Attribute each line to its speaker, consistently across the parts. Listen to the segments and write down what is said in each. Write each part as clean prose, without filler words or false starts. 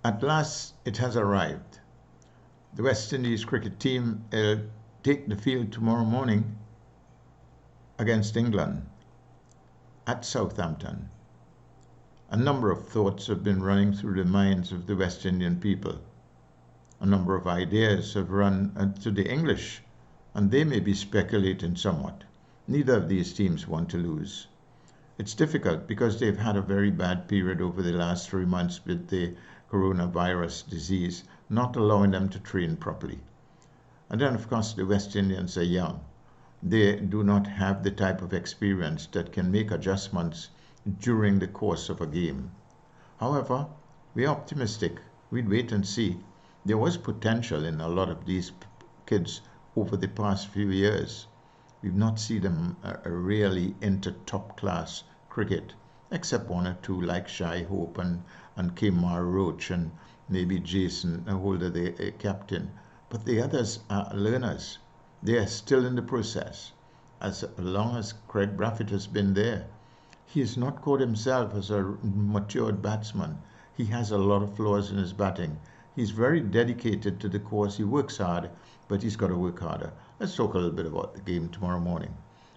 Speaker 1: At last, it has arrived. The West Indies cricket team will take the field tomorrow morning against England at Southampton. A number of thoughts have been running through the minds of the West Indian people. A number of ideas have run to the English, and they may be speculating somewhat. Neither of these teams want to lose. It's difficult because they've had a very bad period over the last 3 months with the coronavirus disease, not allowing them to train properly. And then, of course, the West Indians are young. They do not have the type of experience that can make adjustments during the course of a game. However, we're optimistic. We'd wait and see. There was potential in a lot of these kids over the past few years. We've not seen them really into top class cricket, except one or two like Shai Hope and Kemar Roach and maybe Jason Holder, the captain. But the others are learners. They are still in the process. As long as Craig Brathwaite has been there, he has not caught himself as a matured batsman. He has a lot of flaws in his batting. He's very dedicated to the course. He works hard, but he's got to work harder. Let's talk a little bit about the game tomorrow morning.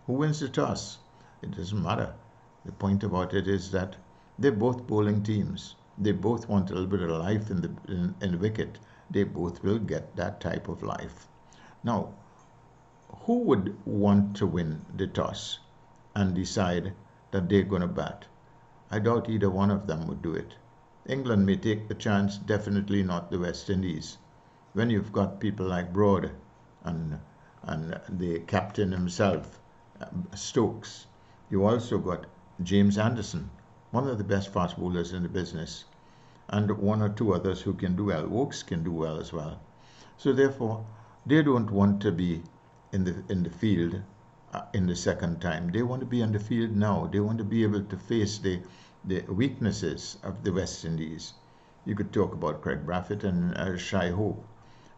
Speaker 1: Who wins the toss? It doesn't matter. The point about it is that they're both bowling teams. They both want a little bit of life in the wicket. They both will get that type of life. Now, who would want to win the toss and decide that they're going to bat? I doubt either one of them would do it. England may take the chance, definitely not the West Indies. When you've got people like Broad and the captain himself, Stokes, you also got James Anderson, one of the best fast bowlers in the business, and one or two others who can do well. Oakes can do well as well. So therefore, they don't want to be in the field in the second time. They want to be on the field now. They want to be able to face the weaknesses of the West Indies. You could talk about Craig Brathwaite and Shai Hope.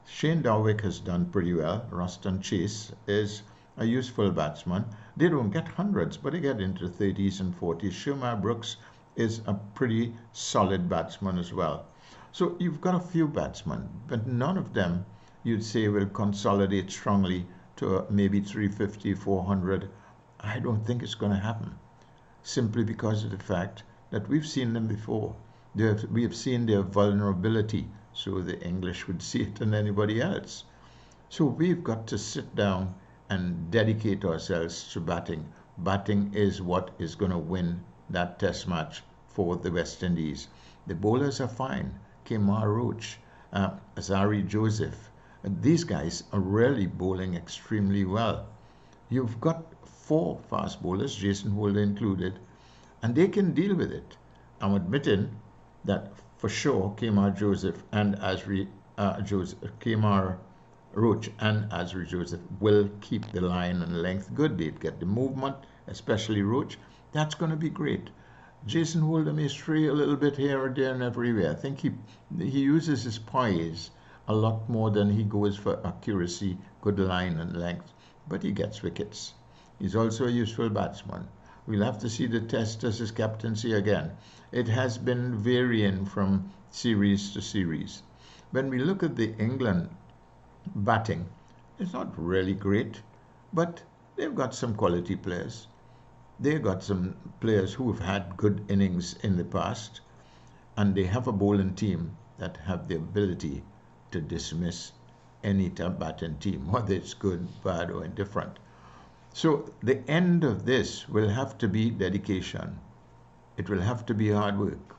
Speaker 1: Shane Darwick has done pretty well. Roston Chase is a useful batsman. They don't get hundreds, but they get into the 30s and 40s. Shamar Brooks is a pretty solid batsman as well. So you've got a few batsmen, but none of them you'd say will consolidate strongly to maybe 350, 400. I don't think it's going to happen, simply because of the fact that we've seen them before. We have seen their vulnerability, so the English would see it than anybody else. So we've got to sit down and dedicate ourselves to batting. Batting is what is going to win that test match for the West Indies. The bowlers are fine. Kemar Roach, Azari Joseph. These guys are really bowling extremely well. You've got 4 fast bowlers, Jason Holder included, and they can deal with it. I'm admitting that for sure Kemar Joseph and Kemar Roach and Azri Joseph will keep the line and length good. They'd get the movement, especially Roach. That's going to be great. Jason Holder may stray a little bit here or there and everywhere. I think he uses his poise a lot more than he goes for accuracy, good line and length, but he gets wickets. He's also a useful batsman. We'll have to see the test as his captaincy again. It has been varying from series to series. When we look at the England batting, it's not really great, but they've got some quality players. They've got some players who have had good innings in the past, and they have a bowling team that have the ability to dismiss any batting team, whether it's good, bad, or indifferent. So the end of this will have to be dedication. It will have to be hard work.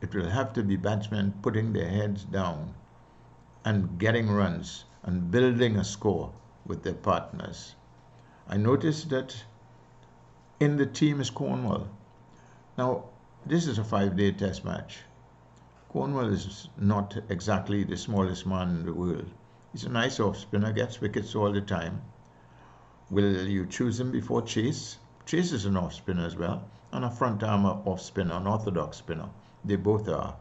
Speaker 1: It will have to be batsmen putting their heads down and getting runs and building a score with their partners. I noticed that in the team is Cornwall. Now, this is a 5-day test match. Cornwall is not exactly the smallest man in the world. He's a nice off-spinner, gets wickets all the time. Will you choose him before Chase? Chase is an off-spinner as well, and a front-armer off-spinner, an orthodox spinner. They both are.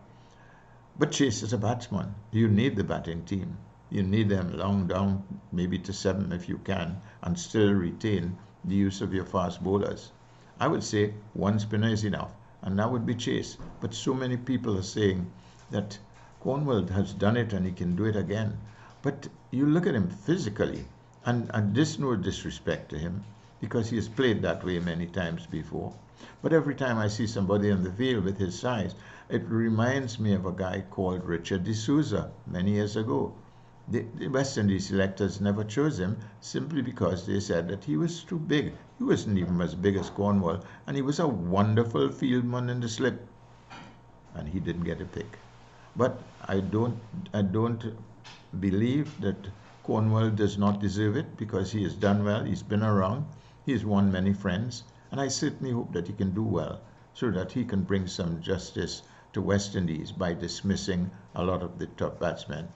Speaker 1: But Chase is a batsman. You need the batting team. You need them long down, maybe to 7 if you can, and still retain the use of your fast bowlers. I would say 1 spinner is enough, and that would be Chase. But so many people are saying that Cornwall has done it and he can do it again. But you look at him physically, and this no disrespect to him, because he has played that way many times before. But every time I see somebody on the field with his size, it reminds me of a guy called Richard D'Souza many years ago. The West Indies selectors never chose him simply because they said that he was too big. He wasn't even as big as Cornwall, and he was a wonderful fieldman in the slip, and he didn't get a pick. But I don't believe that Cornwall does not deserve it because he has done well. He's been around. He's won many friends, and I certainly hope that he can do well so that he can bring some justice to West Indies by dismissing a lot of the top batsmen.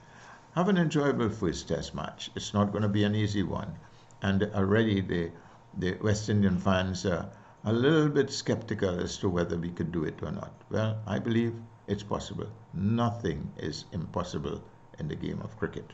Speaker 1: Have an enjoyable first Test match. It's not going to be an easy one, and already the West Indian fans are a little bit skeptical as to whether we could do it or not. Well, I believe it's possible. Nothing is impossible in the game of cricket.